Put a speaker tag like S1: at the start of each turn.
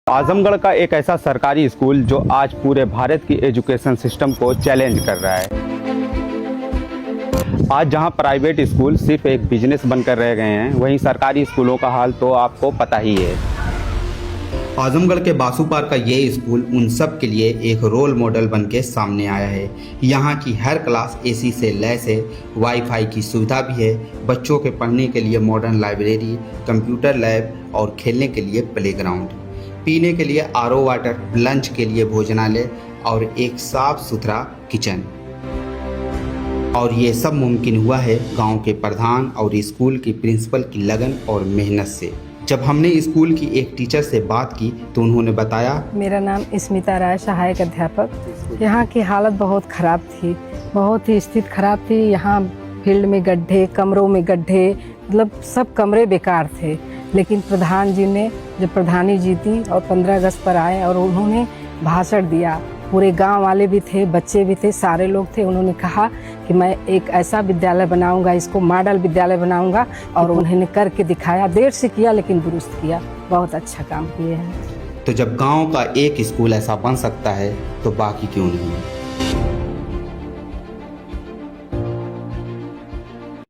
S1: आजमगढ़ का एक ऐसा सरकारी स्कूल जो आज पूरे भारत की एजुकेशन सिस्टम को चैलेंज कर रहा है। आज जहां प्राइवेट स्कूल सिर्फ एक बिजनेस बनकर रह गए हैं, वहीं सरकारी स्कूलों का हाल तो आपको पता ही है। आजमगढ़ के बासुपार का ये स्कूल उन सब के लिए एक रोल मॉडल बन के सामने आया है। यहाँ की हर क्लास एसी से लैस है, वाईफाई की सुविधा भी है, बच्चों के पढ़ने के लिए मॉडर्न लाइब्रेरी, कंप्यूटर लैब और खेलने के लिए प्लेग्राउंड, पीने के लिए आरओ वाटर, लंच के लिए भोजनालय और एक साफ सुथरा किचन। और ये सब मुमकिन हुआ है गांव के प्रधान और स्कूल की प्रिंसिपल की लगन और मेहनत से। जब हमने स्कूल की एक टीचर से बात की तो उन्होंने बताया,
S2: मेरा नाम स्मिता राय, सहायक अध्यापक। यहाँ की हालत बहुत ख़राब थी, बहुत ही स्थिति खराब थी। यहाँ फील्ड में गड्ढे, कमरों में गड्ढे, मतलब सब कमरे बेकार थे। लेकिन प्रधान जी ने, जब प्रधानी जीती और 15 अगस्त पर आए और उन्होंने भाषण दिया, पूरे गांव वाले भी थे, बच्चे भी थे, सारे लोग थे। उन्होंने कहा कि मैं एक ऐसा विद्यालय बनाऊंगा, इसको मॉडल विद्यालय बनाऊंगा, और उन्होंने करके दिखाया। देर से किया लेकिन दुरुस्त किया, बहुत अच्छा काम किए हैं।
S1: तो जब गांव का एक स्कूल ऐसा बन सकता है तो बाकी क्यों नहीं।